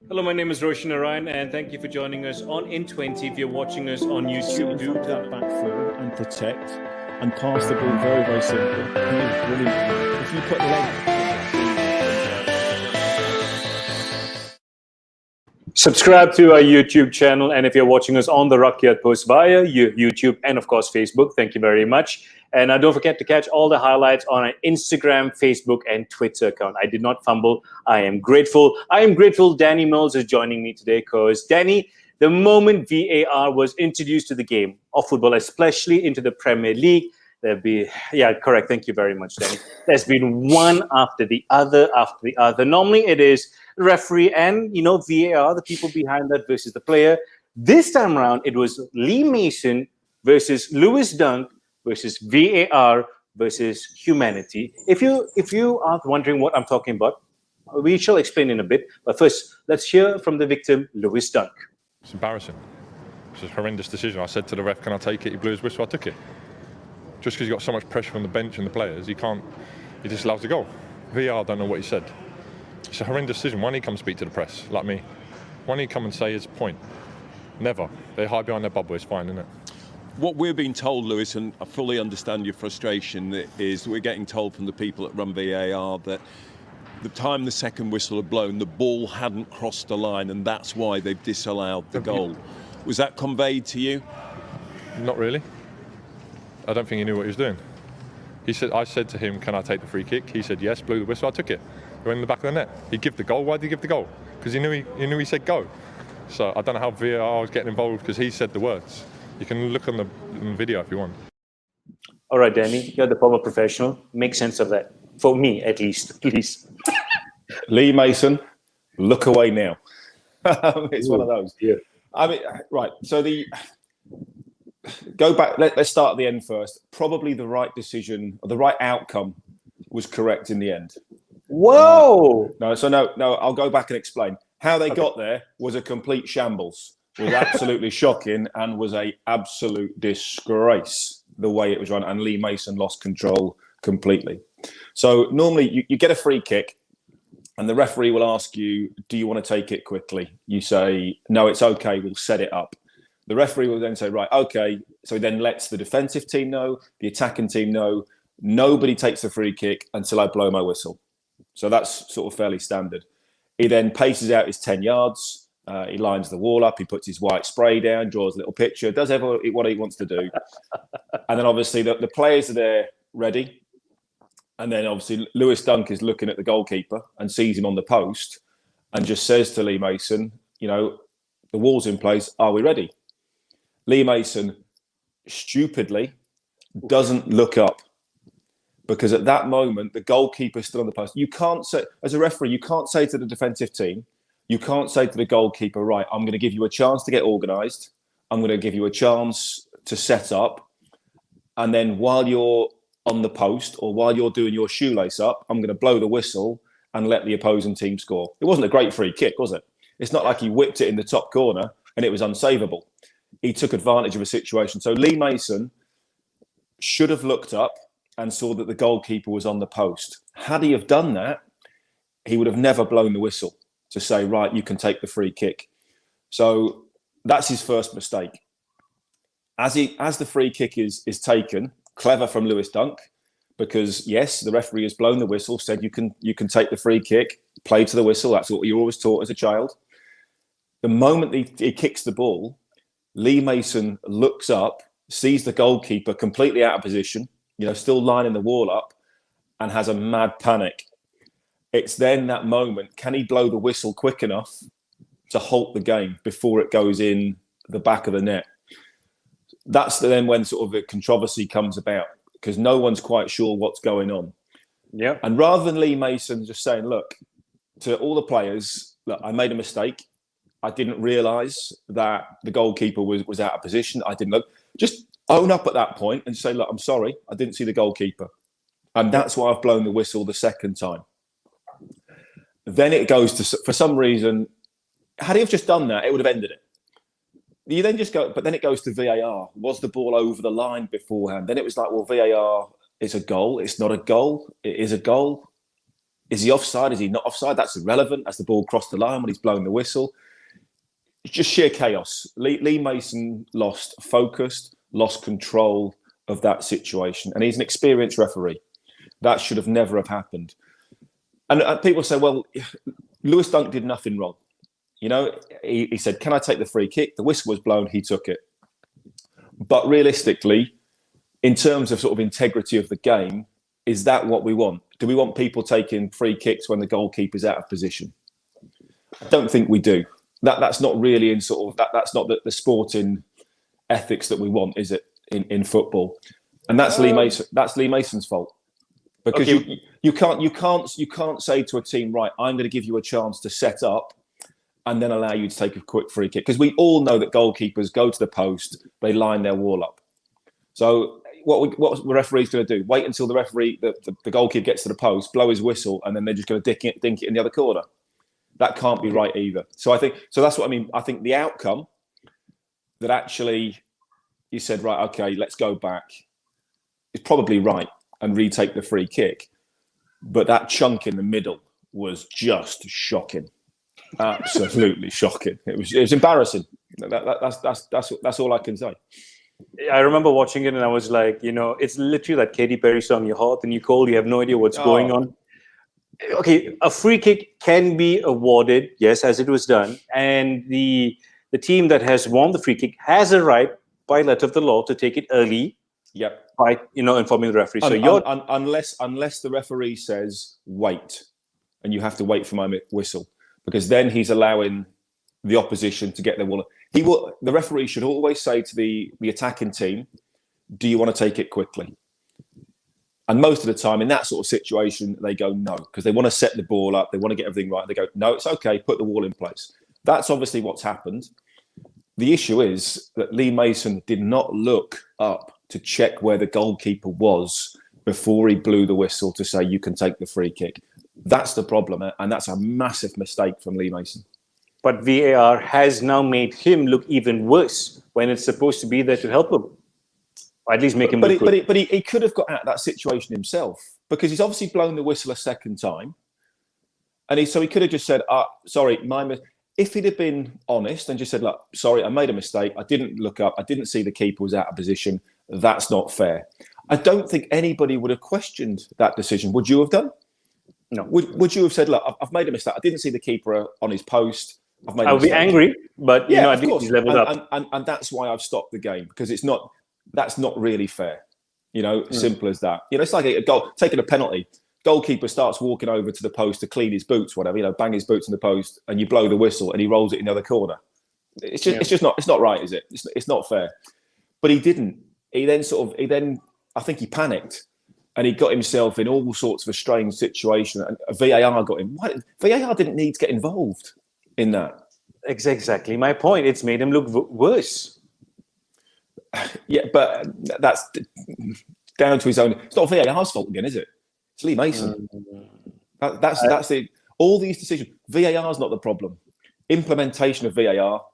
Hello, my name is Roshan Narayan, and thank you for joining us on In20. If you're watching us on YouTube, do that back four and protect and pass the ball very, very simple. He is brilliant. If you put the leg... subscribe to our YouTube channel, and if you're watching us on the Rakyat Post via YouTube and, of course, Facebook, thank you very much. And don't forget to catch all the highlights on our Instagram, Facebook, and Twitter account. I did not fumble. I am grateful. I am grateful Danny Mills is joining me today because, Danny, the moment VAR was introduced to the game of football, especially into the Premier League, correct. Thank you very much, Danny. There's been one after the other after the other. Normally it is referee and, VAR, the people behind that versus the player. This time around, it was Lee Mason versus Lewis Dunk versus VAR versus humanity. If you are wondering what I'm talking about, we shall explain in a bit. But first, let's hear from the victim, Lewis Dunk. It's embarrassing. It's a horrendous decision. I said to the ref, can I take it? He blew his whistle, I took it. Just because you've got so much pressure from the bench and the players, he just allows the goal. VAR don't know what he said. It's a horrendous decision. Why don't he come speak to the press, like me? Why don't he come and say his point? Never. They hide behind their bubble, it's fine, isn't it? What we're being told, Lewis, and I fully understand your frustration, is we're getting told from the people that run VAR that the time the second whistle had blown, the ball hadn't crossed the line, and that's why they've disallowed the goal. Was that conveyed to you? Not really. I don't think he knew what he was doing. I said to him, can I take the free kick? He said yes, blew the whistle, I took it. It went in the back of the net. He'd give the goal. Why did he give the goal? Because he knew he said go. So I don't know how VAR was getting involved because he said the words. You can look on the video if you want. All right, Danny, you're the former professional. Make sense of that. For me, at least, please. Lee Mason, look away now. It's one of those. Yeah. I mean, right. So go back. Let's start at the end first. Probably the right decision, or the right outcome, was correct in the end. Whoa! No. I'll go back and explain. How they got there was a complete shambles. Was absolutely shocking and was a absolute disgrace the way it was run. And Lee Mason lost control completely. So normally you get a free kick, and the referee will ask you, "Do you want to take it quickly?" You say, "No, it's okay. We'll set it up." The referee will then say, right, okay. So he then lets the defensive team know, the attacking team know, nobody takes the free kick until I blow my whistle. So that's sort of fairly standard. He then paces out his 10 yards. He lines the wall up. He puts his white spray down, draws a little picture, does what he wants to do. And then obviously the players are there ready. And then obviously Lewis Dunk is looking at the goalkeeper and sees him on the post and just says to Lee Mason, the wall's in place. Are we ready? Lee Mason stupidly doesn't look up because at that moment, the goalkeeper's still on the post. You can't say, as a referee, you can't say to the defensive team, you can't say to the goalkeeper, right, I'm going to give you a chance to get organised. I'm going to give you a chance to set up. And then while you're on the post or while you're doing your shoelace up, I'm going to blow the whistle and let the opposing team score. It wasn't a great free kick, was it? It's not like he whipped it in the top corner and it was unsavable. He took advantage of a situation. So Lee Mason should have looked up and saw that the goalkeeper was on the post. Had he have done that, he would have never blown the whistle to say, right, you can take the free kick. So that's his first mistake. As the free kick is taken, clever from Lewis Dunk, because yes, the referee has blown the whistle, said you can take the free kick, play to the whistle. That's what you're always taught as a child. The moment he kicks the ball, Lee Mason looks up, sees the goalkeeper completely out of position, still lining the wall up, and has a mad panic. It's then that moment, can he blow the whistle quick enough to halt the game before it goes in the back of the net? That's then when sort of the controversy comes about, because no one's quite sure what's going on. Yeah. And rather than Lee Mason just saying, look, to all the players, look, I made a mistake. I didn't realise that the goalkeeper was out of position. I didn't look. Just own up at that point and say, look, I'm sorry. I didn't see the goalkeeper. And that's why I've blown the whistle the second time. Then it goes to, for some reason, had he have just done that, it would have ended it. You then just go, but then it goes to VAR. Was the ball over the line beforehand? Then it was like, well, VAR is a goal. It's not a goal. It is a goal. Is he offside? Is he not offside? That's irrelevant. As the ball crossed the line when he's blowing the whistle, it's just sheer chaos. Lee Mason lost focus, lost control of that situation, and he's an experienced referee. That should have never have happened. And people say, well, Lewis Dunk did nothing wrong. You know, he said, can I take the free kick? The whistle was blown. He took it. But realistically, in terms of sort of integrity of the game, is that what we want? Do we want people taking free kicks when the goalkeeper's out of position? I don't think we do. That's not really in sort of that's not the sporting ethics that we want, is it? In football, and that's Lee Mason. That's Lee Mason's fault, because you can't say to a team, right, I'm going to give you a chance to set up, and then allow you to take a quick free kick, because we all know that goalkeepers go to the post, they line their wall up. So what the referee's going to do? Wait until the goalkeeper gets to the post, blow his whistle, and then they're just going to dink it in the other corner. That can't be right either. So that's what I mean. I think the outcome that actually you said, right, okay, let's go back, is probably right and retake the free kick. But that chunk in the middle was just shocking. Absolutely shocking. It was embarrassing. That's all I can say. I remember watching it and I was like, it's literally that Katy Perry song, "You're hot and you're cold, you have no idea what's going on." Okay, a free kick can be awarded, yes, as it was done. And the team that has won the free kick has a right, by letter of the law, to take it early. Yep. By informing the referee. Unless the referee says wait, and you have to wait for my whistle, because then he's allowing the opposition to get their wall. The referee should always say to the attacking team, "Do you want to take it quickly?" And most of the time, in that sort of situation, they go no, because they want to set the ball up, they want to get everything right. They go, "No, it's okay. Put the wall in place." That's obviously what's happened. The issue is that Lee Mason did not look up to check where the goalkeeper was before he blew the whistle to say you can take the free kick. That's the problem, and that's a massive mistake from Lee Mason. But VAR has now made him look even worse when it's supposed to be there to help him, or at least make him look good. But he could have got out of that situation himself, because he's obviously blown the whistle a second time, and he could have just said, "Sorry, If he'd have been honest and just said, "Look, sorry, I made a mistake. I didn't look up. I didn't see the keeper was out of position. That's not fair." I don't think anybody would have questioned that decision. Would you have done? No. Would you have said, "Look, I've made a mistake. I didn't see the keeper on his post. I've made a I would mistake." be angry, but I think he's leveled up. And that's why I've stopped the game, because that's not really fair. Simple as that. It's like a goal, taking a penalty. Goalkeeper starts walking over to the post to clean his boots, whatever, bang his boots in the post, and you blow the whistle and he rolls it in the other corner. It's just not right, is it? It's not fair. But he didn't. He then I think he panicked, and he got himself in all sorts of a strange situation, and VAR got him. VAR didn't need to get involved in that. Exactly my point. It's made him look worse. Yeah, but that's down to his own. It's not VAR's fault again, is it? It's Lee Mason. That's it. All these decisions. VAR is not the problem. Implementation of VAR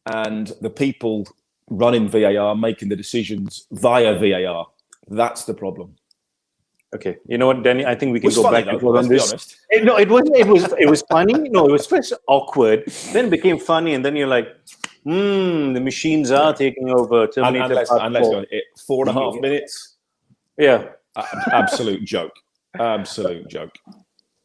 and the people running VAR making the decisions via VAR. That's the problem. Okay, you know what, Danny? I think we can go back and forth on this. Honest. It was funny. No, it was first awkward. Then it became funny, and then you're like, the machines are taking over. And let's go. 4.5 minutes. Yeah. Absolute joke. Absolute joke.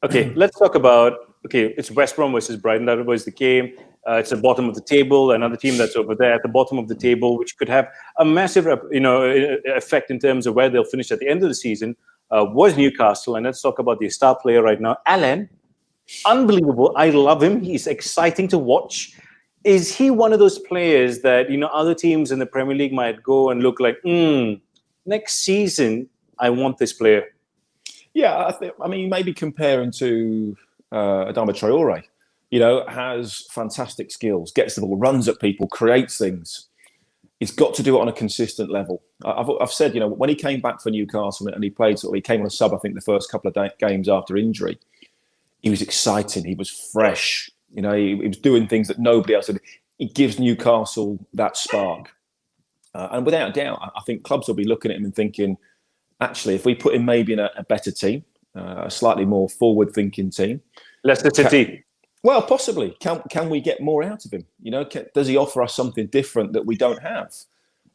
Okay, let's talk about. Okay, it's West Brom versus Brighton. That was the game. It's the bottom of the table. Another team that's over there at the bottom of the table, which could have a massive, effect in terms of where they'll finish at the end of the season. Was Newcastle, and let's talk about the star player right now, Alan. Unbelievable! I love him. He's exciting to watch. Is he one of those players that other teams in the Premier League might go and look like, next season I want this player? Yeah, I mean, maybe comparing to Adama Traore, has fantastic skills, gets the ball, runs at people, creates things. He's got to do it on a consistent level. I've said, when he came back for Newcastle and he played, he came on a sub, I think, the first couple of games after injury. He was exciting. He was fresh. He was doing things that nobody else did. He gives Newcastle that spark. And without a doubt, I think clubs will be looking at him and thinking, actually, if we put him maybe in a better team, a slightly more forward-thinking team. Leicester City. Well, possibly. Can we get more out of him? Does he offer us something different that we don't have?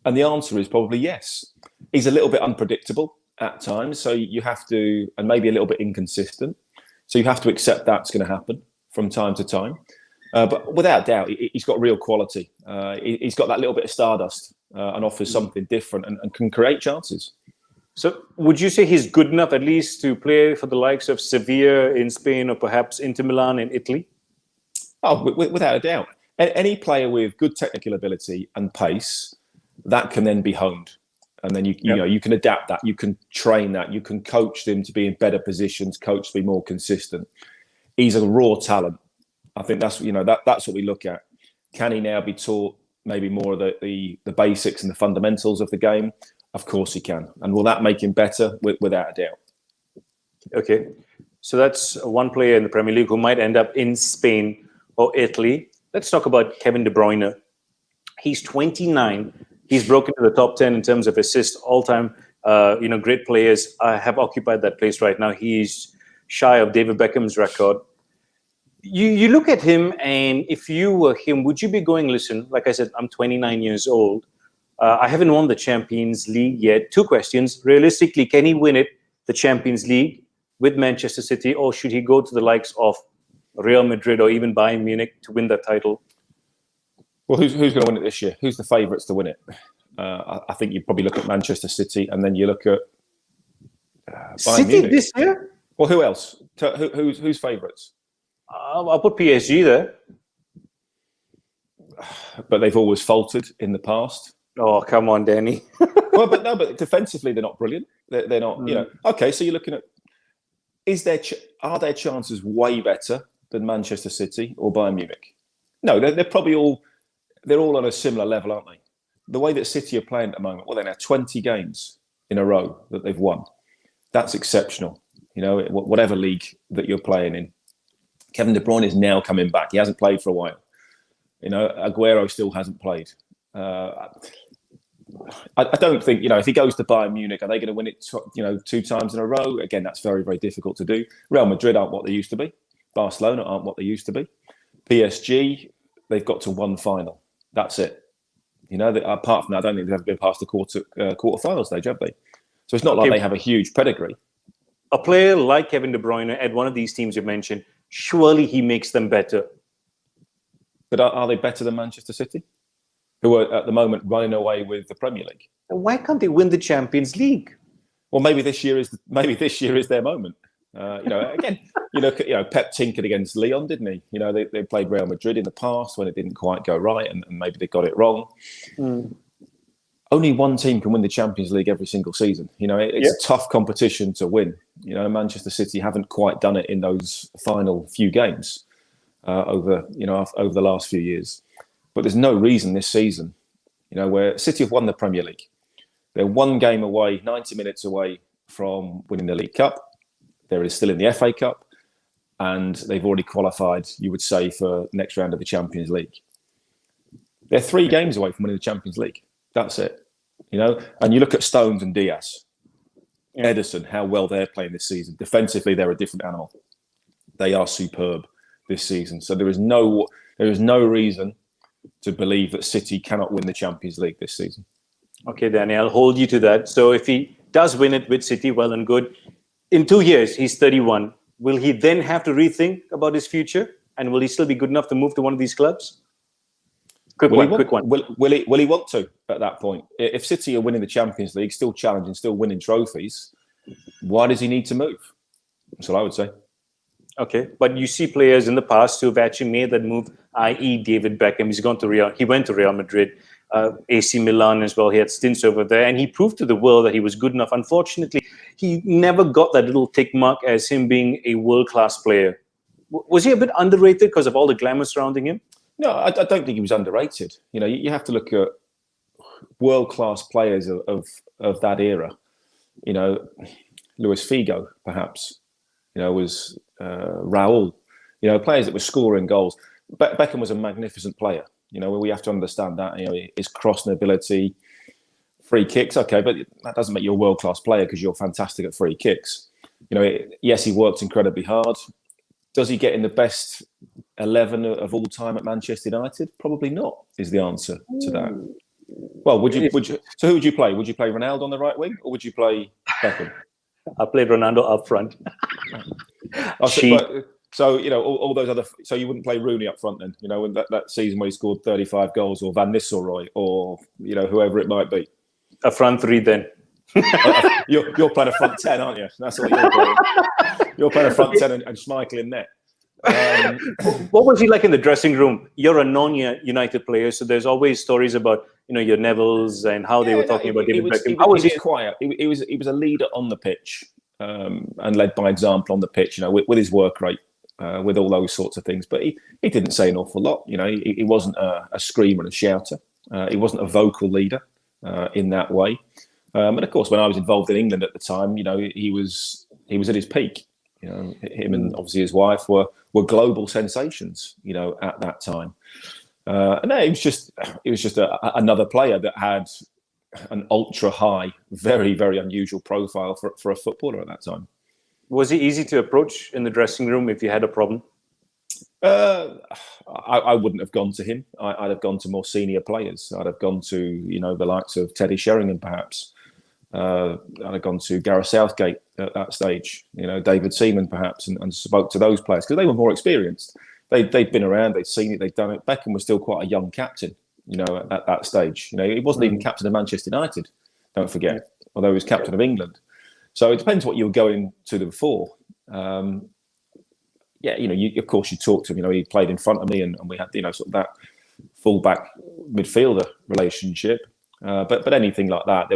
And the answer is probably yes. He's a little bit unpredictable at times, so you have to, and maybe a little bit inconsistent. So you have to accept that's going to happen from time to time. But without doubt, he's got real quality. He's got that little bit of stardust and offers something different and can create chances. So would you say he's good enough at least to play for the likes of Sevilla in Spain or perhaps Inter Milan in Italy? Oh, without a doubt. Any player with good technical ability and pace, that can then be honed. And then you can adapt that, you can train that, you can coach them to be in better positions, coach to be more consistent. He's a raw talent. I think that's that's what we look at. Can he now be taught maybe more of the basics and the fundamentals of the game? Of course he can. And will that make him better? Without a doubt. Okay, so that's one player in the Premier League who might end up in Spain or Italy. Let's talk about Kevin De Bruyne. He's 29. He's broken into the top 10 in terms of assists all-time. Great players have occupied that place right now. He's shy of David Beckham's record. You look at him, and if you were him, would you be going, listen, like I said, I'm 29 years old. I haven't won the Champions League yet. 2 questions. Realistically, can he win the Champions League with Manchester City, or should he go to the likes of Real Madrid or even Bayern Munich to win that title? Well, who's going to win it this year? Who's the favourites to win it? I think you probably look at Manchester City, and then you look at Bayern City Munich. This year? Well, who else? Who's favourites? I'll put PSG there. But they've always faltered in the past. Oh, come on, Danny. but defensively they're not brilliant. They're not. Okay, so you're looking at are their chances way better than Manchester City or Bayern Munich? No, they're probably all on a similar level, aren't they? The way that City are playing at the moment, well, they're now 20 games in a row that they've won. That's exceptional. Whatever league that you're playing in. Kevin De Bruyne is now coming back. He hasn't played for a while. Aguero still hasn't played. I don't think, if he goes to Bayern Munich, are they going to win it, 2 times in a row? Again, that's very, very difficult to do. Real Madrid aren't what they used to be. Barcelona aren't what they used to be. PSG, they've got to one final. That's it. Apart from that, I don't think they've ever been past the quarterfinal stage, have they? So it's not like they have a huge pedigree. A player like Kevin De Bruyne at one of these teams you mentioned, surely he makes them better. But are they better than Manchester City, who are at the moment running away with the Premier League? Why can't they win the Champions League? Well, maybe this year is their moment. Again, you look at Pep tinkered against Lyon, didn't he? They played Real Madrid in the past when it didn't quite go right, and maybe they got it wrong. Only one team can win the Champions League every single season. It's a tough competition to win. Manchester City haven't quite done it in those final few games over the last few years. But there's no reason this season, where City have won the Premier League. They're 1 game away, 90 minutes away from winning the League Cup. They're still in the FA Cup, and they've already qualified, you would say, for the next round of the Champions League. They're 3 games away from winning the Champions League. That's it. And you look at Stones and Diaz, Ederson, how well they're playing this season. Defensively, they're a different animal. They are superb this season. So there is no reason to believe that City cannot win the Champions League this season. Okay, Danny, I'll hold you to that. So if he does win it with City, well and good. In 2 years, he's 31. Will he then have to rethink about his future? And will he still be good enough to move to one of these clubs? Quick one. Will he want to at that point? If City are winning the Champions League, still challenging, still winning trophies, why does he need to move? That's what I would say. Okay, but you see players in the past who have actually made that move, i.e. David Beckham. He went to Real Madrid, AC Milan as well. He had stints over there, and he proved to the world that he was good enough. Unfortunately, he never got that little tick mark as him being a world-class player. Was he a bit underrated because of all the glamour surrounding him? No, I don't think he was underrated. You have to look at world-class players of that era. Luis Figo, perhaps. Was Raul. Players that were scoring goals. Beckham was a magnificent player. We have to understand that. His crossing ability, free kicks, okay, but that doesn't make you a world-class player because you're fantastic at free kicks. Yes, he worked incredibly hard. Does he get in the best 11 of all time at Manchester United? Probably not, is the answer to that. Well, so who would you play? Would you play Ronaldo on the right wing, or would you play Beckham? I played Ronaldo up front. So all those other. So you wouldn't play Rooney up front then? In that season where he scored 35 goals, or Van Nistelrooy, or whoever it might be. A front three then. You're playing a front 10, aren't you? That's what you're playing. You're playing a front 10 and Schmeichel in net. What was he like in the dressing room? You're a non-United player, so there's always stories about your Nevilles and how they were talking about David Beckham. How was he? Quiet. He was a leader on the pitch, and led by example on the pitch. With his work rate, with all those sorts of things. But he didn't say an awful lot. He wasn't a screamer and a shouter. He wasn't a vocal leader in that way. And of course, when I was involved in England at the time, he was at his peak. Him and obviously his wife were global sensations. At that time, and it was just another player that had an ultra high, very very unusual profile for a footballer at that time. Was he easy to approach in the dressing room if you had a problem? I wouldn't have gone to him. I'd have gone to more senior players. I'd have gone to the likes of Teddy Sheringham, perhaps. I'd have gone to Gareth Southgate at that stage, David Seaman perhaps, and spoke to those players because they were more experienced. They'd been around, they'd seen it, they'd done it. Beckham was still quite a young captain, at that stage. He wasn't even captain of Manchester United, don't forget, although he was captain of England. So it depends what you were going to them for. Of course you talked to him. He played in front of me, and we had sort of that full-back midfielder relationship. But anything like that,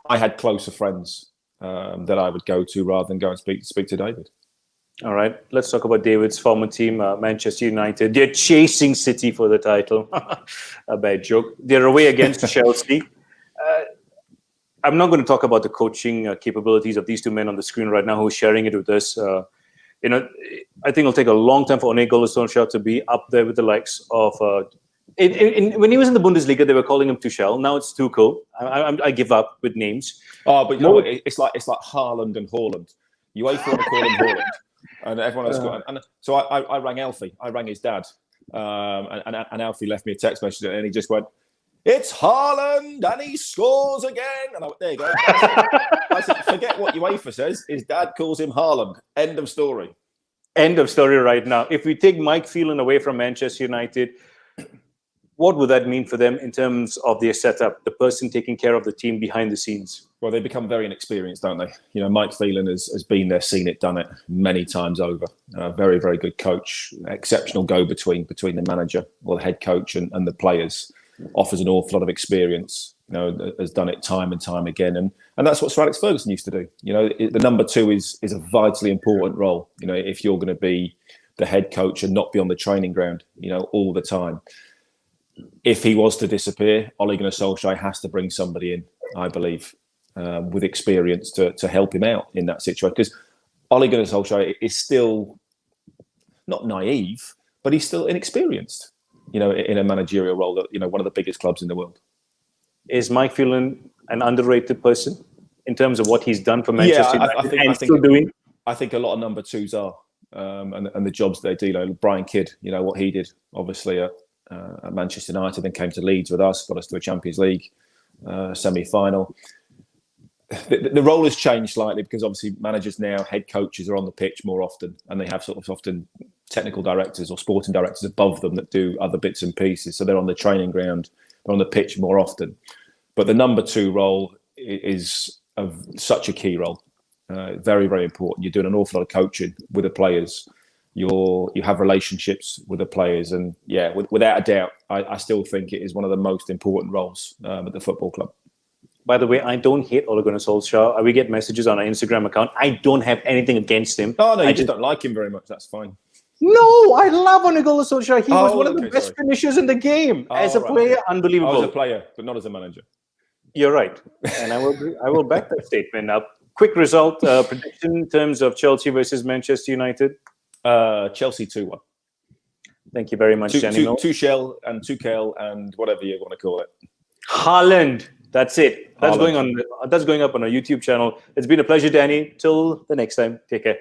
I had closer friends that I would go to rather than go and speak to David. All right, let's talk about David's former team, Manchester United. They're chasing City for the title. A bad joke. They're away against Chelsea. I'm not going to talk about the coaching capabilities of these two men on the screen right now who are sharing it with us. I think it'll take a long time for Ole Gunnar Solskjaer to be up there with the likes of... when he was in the Bundesliga, they were calling him Tuchel. Now it's Tuchel. I give up with names. Oh, but it's like Haaland and Haaland. UEFA want to call him Haaland, and everyone else got. And so I rang Alfie. I rang his dad, and Alfie left me a text message, and he just went, "It's Haaland, and he scores again." And I went, "There you go." I said, "Forget what UEFA says. His dad calls him Haaland." End of story. End of story right now. If we take Mike Phelan away from Manchester United, what would that mean for them in terms of their setup, the person taking care of the team behind the scenes? Well, they become very inexperienced, don't they? Mike Phelan has been there, seen it, done it many times over. Very, very good coach, exceptional go-between between the manager or the head coach and the players. Offers an awful lot of experience, has done it time and time again. And that's what Sir Alex Ferguson used to do. The number two is a vitally important role, if you're going to be the head coach and not be on the training ground, all the time. If he was to disappear, Ole Gunnar Solskjaer has to bring somebody in, I believe, with experience to help him out in that situation. Because Ole Gunnar Solskjaer is still not naive, but he's still inexperienced, in a managerial role at, one of the biggest clubs in the world. Is Mike Phelan an underrated person in terms of what he's done for Manchester United and still doing? I think a lot of number twos are, and the jobs they do. Brian Kidd, what he did, obviously, at Manchester United, then came to Leeds with us, got us to a Champions League semi-final. The role has changed slightly because obviously managers now, head coaches are on the pitch more often, and they have sort of often technical directors or sporting directors above them that do other bits and pieces. So they're on the training ground, they're on the pitch more often. But the number two role is such a key role, very, very important. You're doing an awful lot of coaching with the players. You have relationships with the players, and without a doubt, I still think it is one of the most important roles at the football club. By the way, I don't hate Ole Gunnar Solskjaer. We get messages on our Instagram account. I don't have anything against him. Oh no, I just don't like him very much. That's fine. No, I love Ole Gunnar Solskjaer. He was one of the best finishers in the game. As a player, unbelievable. As a player, but not as a manager. You're right, and I will back that statement. Now, quick result prediction in terms of Chelsea versus Manchester United. Chelsea 2-1. Thank you very much, Daniel. Tuchel and whatever you want to call it. Haaland, That's it. That's Haaland. going up on our YouTube channel. It's been a pleasure, Danny. Till the next time. Take care.